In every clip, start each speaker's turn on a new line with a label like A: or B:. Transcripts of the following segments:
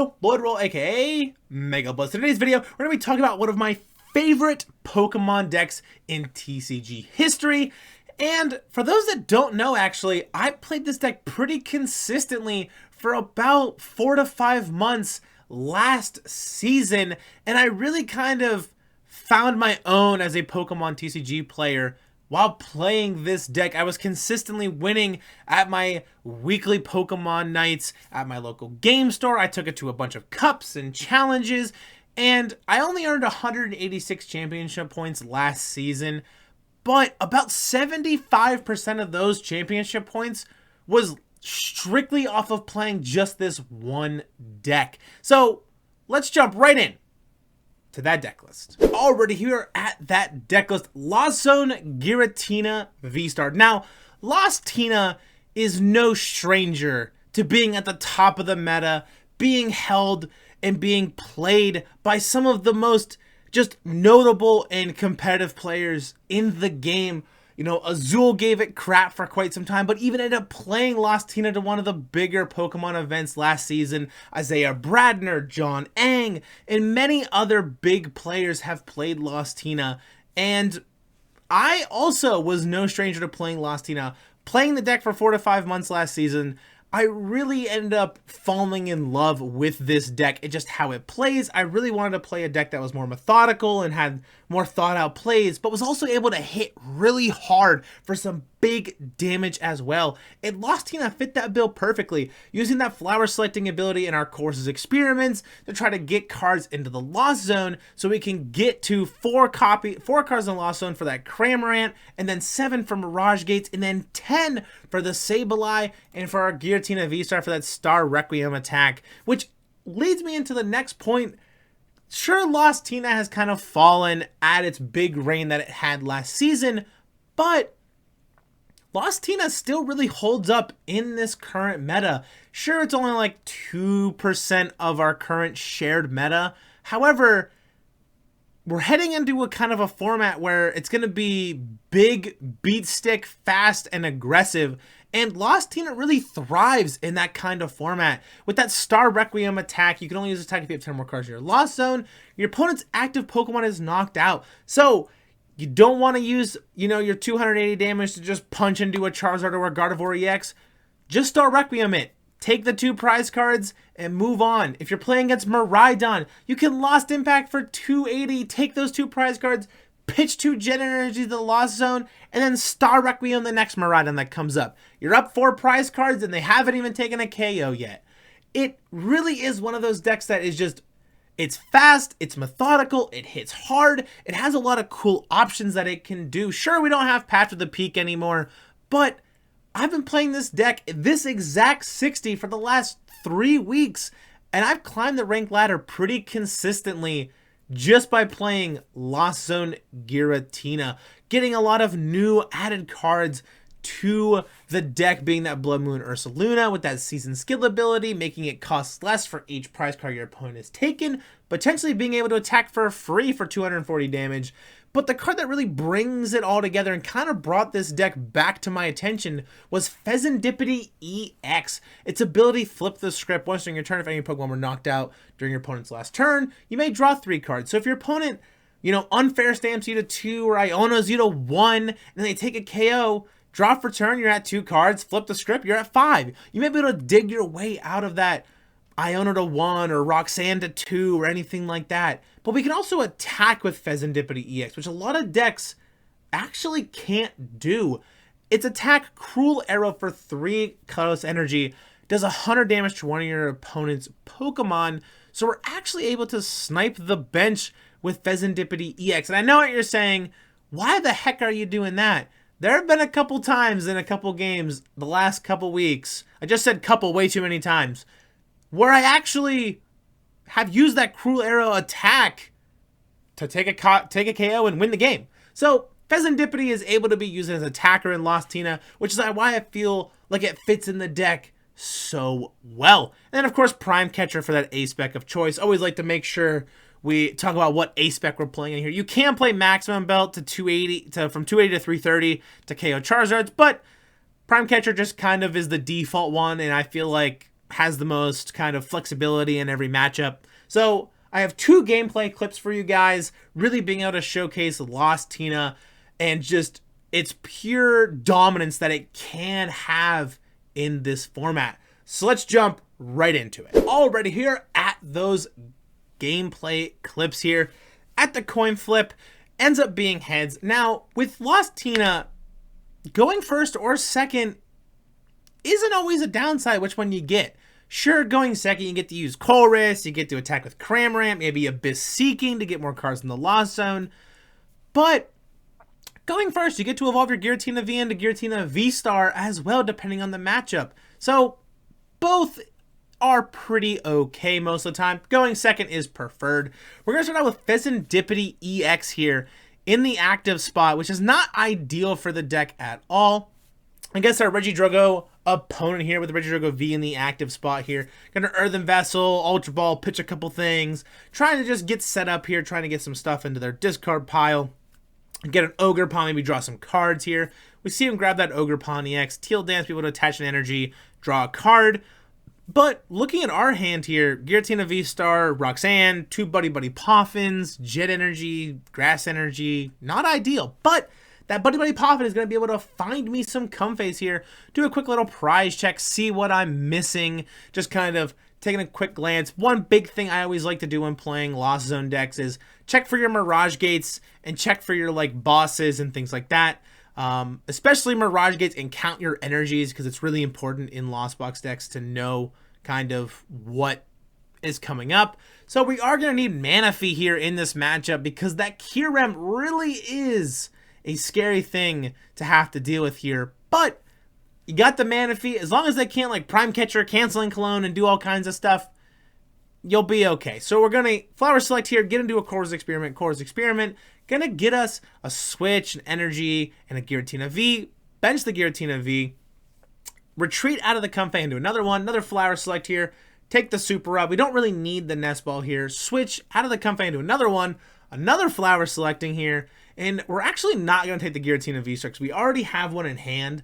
A: bro, Bloodroll aka Mega Blitz. In today's video, we're going to be talking about one of my favorite Pokemon decks in TCG history. And for those that don't know, actually, I played this deck pretty consistently for about 4 to 5 months last season, and I really kind of found my own as a Pokemon TCG player while playing this deck. I was consistently winning at my weekly Pokemon nights at my local game store. I took it to a bunch of cups and challenges, and I only earned 186 championship points last season, but about 75% of those championship points was strictly off of playing just this one deck. So let's jump right in to that deck list. Already here at that deck list, Lost Zone Giratina V-Star. Now, Lost Tina is no stranger to being at the top of the meta, being held and being played by some of the most just notable and competitive players in the game. You know, Azul gave it crap for quite some time, but even ended up playing Lost Tina to one of the bigger Pokemon events last season. Isaiah Bradner, John Ang, and many other big players have played Lost Tina. And I also was no stranger to playing Lost Tina. Playing the deck for 4 to 5 months last season, I really ended up falling in love with this deck and just how it plays. I really wanted to play a deck that was more methodical and had more thought out plays, but was also able to hit really hard for some big damage as well. And Lost Tina fit that bill perfectly, using that flower selecting ability in our courses experiments to try to get cards into the Lost Zone so we can get to 4 cards in the Lost Zone for that Cramorant, and then 7 for Mirage Gates, and then 10 for the Sableye and for our Giratina V-Star for that Star Requiem attack, which leads me into the next point. Sure, Lost Tina has kind of fallen at its big reign that it had last season, but Lost Tina still really holds up in this current meta. Sure, it's only like 2% of our current shared meta. However, we're heading into a kind of a format where it's going to be big, beat stick, fast, and aggressive. And Lost Tina really thrives in that kind of format. With that Star Requiem attack, you can only use this attack if you have 10 more cards in your Lost Zone. Your opponent's active Pokemon is knocked out. So you don't want to use, you know, your 280 damage to just punch into a Charizard or a Gardevoir EX. Just Star Requiem it. Take the 2 prize cards and move on. If you're playing against Miraidon, you can Lost Impact for 280. Take those 2 prize cards, pitch 2 Gen Energy to the Lost Zone, and then Star Requiem the next Miraidon that comes up. You're up 4 prize cards and they haven't even taken a KO yet. It really is one of those decks that is just, it's fast, it's methodical, it hits hard, it has a lot of cool options that it can do. Sure, we don't have Patch of the Peak anymore, but I've been playing this deck, this exact 60 for the last 3 weeks, and I've climbed the rank ladder pretty consistently just by playing Lost Zone Giratina, getting a lot of new added cards to the deck, being that Bloodmoon Ursaluna with that season skill ability, making it cost less for each prize card your opponent has taken, potentially being able to attack for free for 240 damage. But the card that really brings it all together and kind of brought this deck back to my attention was Fezandipiti EX. Its ability, flip the script. Once during your turn, if any Pokemon were knocked out during your opponent's last turn, you may draw 3 cards. So if your opponent, you know, unfair stamps you to 2 or Ionos you to 1, and then they take a KO, draw for turn, you're at 2 cards, flip the script, you're at 5. You may be able to dig your way out of that Iono to 1 or Roxanne to 2 or anything like that. But we can also attack with Fezandipiti EX, which a lot of decks actually can't do. Its attack, Cruel Arrow for 3 Colorless Energy, does 100 damage to one of your opponent's Pokemon. So we're actually able to snipe the bench with Fezandipiti EX. And I know what you're saying, why the heck are you doing that? There have been a couple times in a couple games the last couple weeks, I just said couple way too many times, where I actually have used that Cruel Arrow attack to take a KO and win the game. So Fezandipiti is able to be used as an attacker in Lost Tina, which is why I feel like it fits in the deck so well. And then of course Prime Catcher for that A-Spec of choice. Always like to make sure we talk about what A-Spec we're playing in here. You can play Maximum Belt to 280 from 280 to 330 to KO Charizards, but Prime Catcher just kind of is the default one, and I feel like has the most kind of flexibility in every matchup. So I have 2 gameplay clips for you guys, really being able to showcase Lost Tina and just its pure dominance that it can have in this format. So let's jump right into it. Already here at those gameplay clips here, at the coin flip, ends up being heads. Now, with Lost Tina, going first or second isn't always a downside which one you get. Sure, going second, you get to use Chorus, you get to attack with Cramorant, maybe Abyss Seeking to get more cards in the Lost Zone. But going first, you get to evolve your Giratina V into Giratina VSTAR as well, depending on the matchup. So both are pretty okay most of the time. Going second is preferred. We're going to start out with Fezandipiti EX here in the active spot, which is not ideal for the deck at all. I guess our Regidrogo opponent here with the Regidrogo V in the active spot here. Gonna Earthen Vessel, Ultra Ball, pitch a couple things. Trying to just get set up here, trying to get some stuff into their discard pile. Get an Ogerpon, maybe draw some cards here. We see him grab that Ogerpon EX, Teal Dance, be able to attach an energy, draw a card. But looking at our hand here, Giratina VSTAR, Roxanne, 2 Buddy-Buddy Poffins, Jet Energy, Grass Energy, not ideal. But that Buddy-Buddy Poffin is going to be able to find me some Comfeys here, do a quick little prize check, see what I'm missing, just kind of taking a quick glance. One big thing I always like to do when playing Lost Zone decks is check for your Mirage Gates and check for your like bosses and things like that. Especially Mirage Gates, and count your energies because it's really important in Lost Box decks to know kind of what is coming up. So we are going to need Manaphy here in this matchup because that Kyurem really is a scary thing to have to deal with here. But you got the Manaphy. As long as they can't like Prime Catcher, Canceling Cologne, and do all kinds of stuff, you'll be okay. So we're going to Flower Select here, get into a Chorus Experiment. Chorus Experiment, going to get us a Switch, an Energy, and a Giratina V. Bench the Giratina V. Retreat out of the Comfey into another one. Another Flower Select here. Take the Super Up. We don't really need the Nest Ball here. Switch out of the Comfey into another one. Another Flower Selecting here. And we're actually not going to take the Giratina V-Star because we already have one in hand.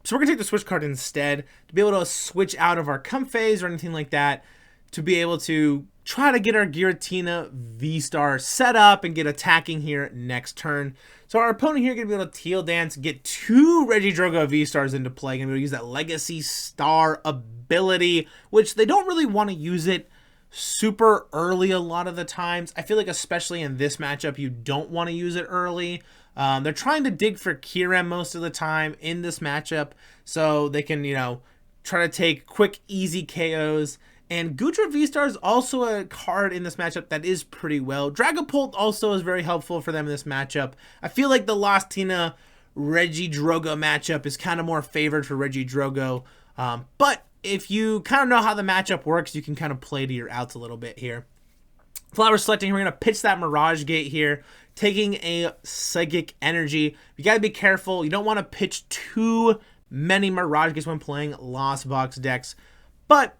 A: So we're going to take the Switch card instead to be able to switch out of our Comfeys or anything like that to be able to try to get our Giratina V-Star set up and get attacking here next turn. So our opponent here is going to be able to Teal Dance, get 2 Regidrogo V-Stars into play. Going to be able to use that Legacy Star ability, which they don't really want to use it super early a lot of the times. I feel like especially in this matchup, you don't want to use it early. They're trying to dig for Kyurem most of the time in this matchup, so they can, you know, try to take quick, easy KOs. And Goodra V-Star is also a card in this matchup that is pretty well. Dragapult also is very helpful for them in this matchup. I feel like the Lost Tina Regidrogo matchup is kind of more favored for Regidrogo, but if you kind of know how the matchup works, you can kind of play to your outs a little bit here. Flower Selecting, we're going to pitch that Mirage Gate here, taking a Psychic Energy. You got to be careful. You don't want to pitch too many Mirage Gates when playing Lost Box decks, but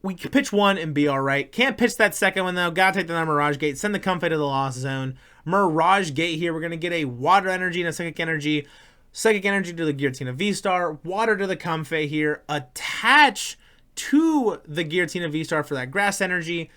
A: we can pitch one and be all right. Can't pitch that second one, though. Got to take the Mirage Gate, send the Comfey to the Lost Zone. Mirage Gate here, we're going to get a Water Energy and a Psychic Energy. Psychic Energy to the Giratina V-Star, Water to the Comfey here, attach to the Giratina V-Star for that Grass Energy,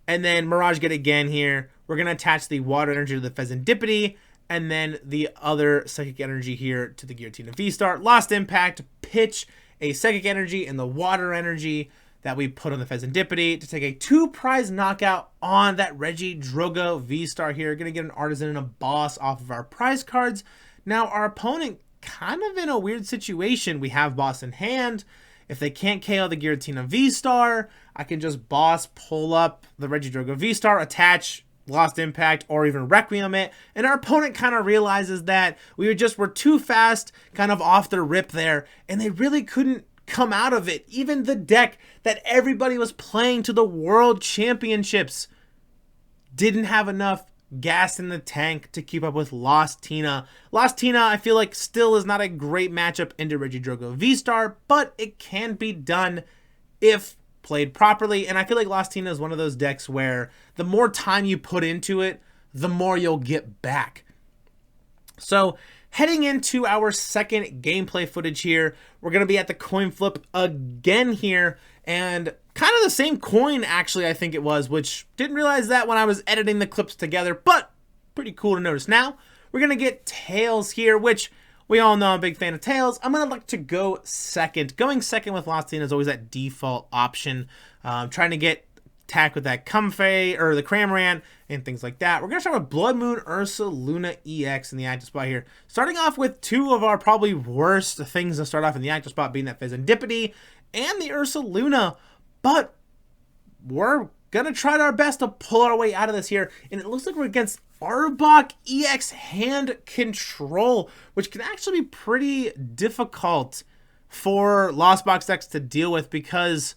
A: and then Mirage Gate again here. We're going to attach the Water Energy to the Fezandipiti, and then the other Psychic Energy here to the Giratina V-Star. Lost Impact, pitch a Psychic Energy and the Water Energy that we put on the Fezandipiti to take a 2-prize knockout on that Regidrogo V-Star here. Going to get an Artazon and a Boss off of our prize cards. Now, our opponent kind of in a weird situation. We have Boss in hand. If they can't KO the Giratina V-Star, I can just Boss, pull up the Regidrogo V-Star, attach Lost Impact, or even Requiem it. And our opponent kind of realizes that we were too fast, kind of off the rip there, and they really couldn't come out of it. Even the deck that everybody was playing to the World Championships didn't have enough gas in the tank to keep up with Lost Tina. Lost Tina, I feel like, still is not a great matchup into Regidrogo V-Star, but it can be done if played properly. And I feel like Lost Tina is one of those decks where the more time you put into it, the more you'll get back. So heading into our second gameplay footage here, we're going to be at the coin flip again here. and kind of the same coin, actually, I think it was, which didn't realize that when I was editing the clips together, but pretty cool to notice. Now, we're going to get Tails here, which we all know I'm a big fan of Tails. I'm going to look to go second. Going second with Lostina is always that default option. Trying to get attack with that Comfey or the Cramorant and things like that. We're going to start with Bloodmoon Ursaluna EX in the active spot here. Starting off with two of our probably worst things to start off in the active spot, being that Fezandipiti and the Ursaluna. But we're going to try our best to pull our way out of this here. And it looks like we're against Arbok EX Hand Control, which can actually be pretty difficult for Lost Box decks to deal with because,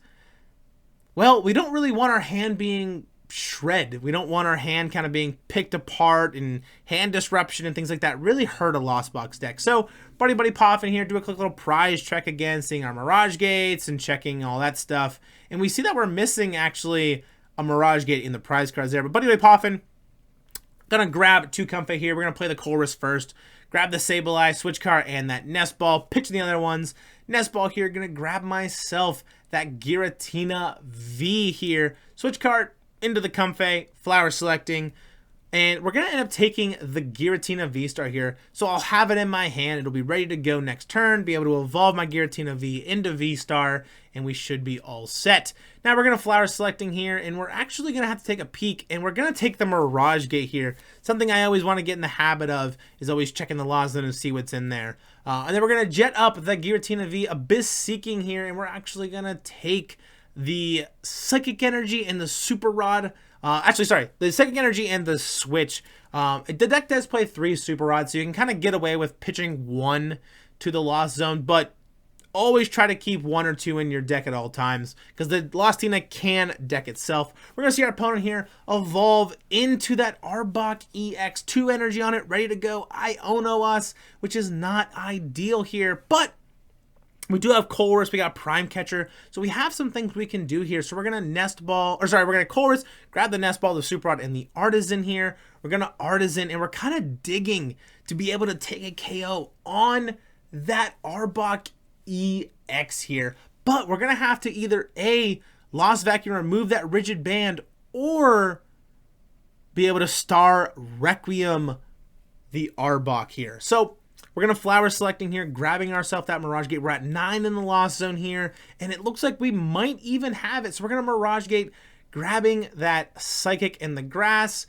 A: well, we don't really want our hand being shred. We don't want our hand kind of being picked apart, and hand disruption and things like that really hurt a Lost Box deck. So Buddy-Buddy Poffin here, do a quick little prize check again, seeing our Mirage Gates and checking all that stuff. And we see that we're missing actually a Mirage Gate in the prize cards there. But Buddy-Buddy Poffin, gonna grab two Comfey here. We're gonna play the Chorus first. Grab the Sableye, Switch Cart, and that Nest Ball. Pitch the other ones. Nest Ball here. Gonna grab myself that Giratina V here. Switch Cart into the Comfey. Flower selecting. And we're going to end up taking the Giratina VSTAR here. So I'll have it in my hand. It'll be ready to go next turn. Be able to evolve my Giratina V into VSTAR. And we should be all set. Now we're going to flower selecting here. And we're actually going to have to take a peek. And we're going to take the Mirage Gate here. Something I always want to get in the habit of is always checking the Lost Zone and see what's in there. And then we're going to jet up the Giratina V Abyss Seeking here. And we're actually going to take the Psychic Energy and the Super Rod. The Psychic Energy and the Switch. The deck does play 3 Super Rods, so you can kind of get away with pitching 1 to the Lost Zone, but always try to keep 1 or 2 in your deck at all times, because the Lostina can deck itself. We're going to see our opponent here evolve into that Arbok EX, 2 energy on it, ready to go. Iono us, which is not ideal here, but we do have Chorus, we got Prime Catcher, so we have some things we can do here. So we're going to we're going to Chorus, grab the Nest Ball, the Super Rod, and the Artazon here. We're going to Artazon, and we're kind of digging to be able to take a KO on that Arbok EX here. But we're going to have to either A, Lost Vacuum, remove that Rigid Band, or be able to Star Requiem the Arbok here. So we're going to flower selecting here, grabbing ourselves that Mirage Gate. We're at 9 in the Lost Zone here, and it looks like we might even have it. So we're going to Mirage Gate, grabbing that Psychic and the Grass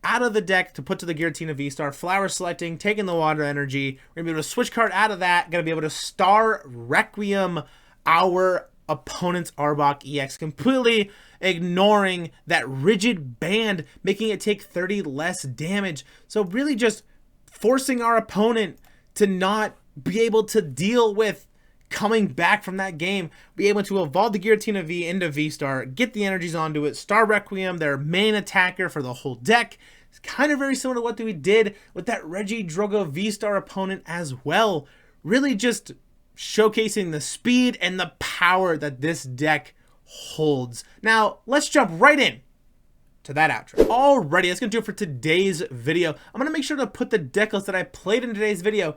A: out of the deck to put to the Giratina VSTAR, flower selecting, taking the Water Energy. We're going to be able to Switch Card out of that, going to be able to Star Requiem our opponent's Arbok EX, completely ignoring that Rigid Band, making it take 30 less damage. So really just forcing our opponent to not be able to deal with coming back from that game, be able to evolve the Giratina V into VSTAR, get the energies onto it, Star Requiem, their main attacker for the whole deck. It's kind of very similar to what we did with that Regidrogo VSTAR opponent as well. Really just showcasing the speed and the power that this deck holds. Now, let's jump right in to that outro. Alrighty, that's gonna do it for today's video. I'm gonna make sure to put the deck list that I played in today's video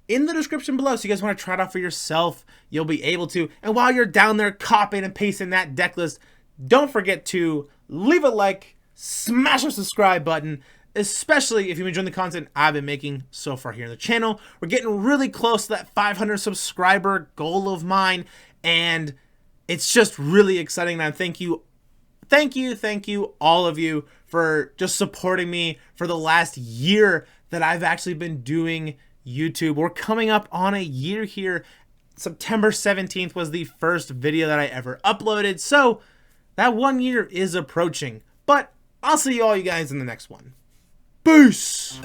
A: in the description below, so you guys want to try it out for yourself, you'll be able to. And while you're down there copying and pasting that deck list, don't forget to leave a like, smash the subscribe button, especially if you've enjoyed the content I've been making so far here on the channel. We're getting really close to that 500 subscriber goal of mine, and it's just really exciting. And thank you all of you for just supporting me for the last year that I've actually been doing YouTube. We're coming up on a year here. September 17th was the first video that I ever uploaded, so that 1 year is approaching. But I'll see all you guys in the next one. Peace!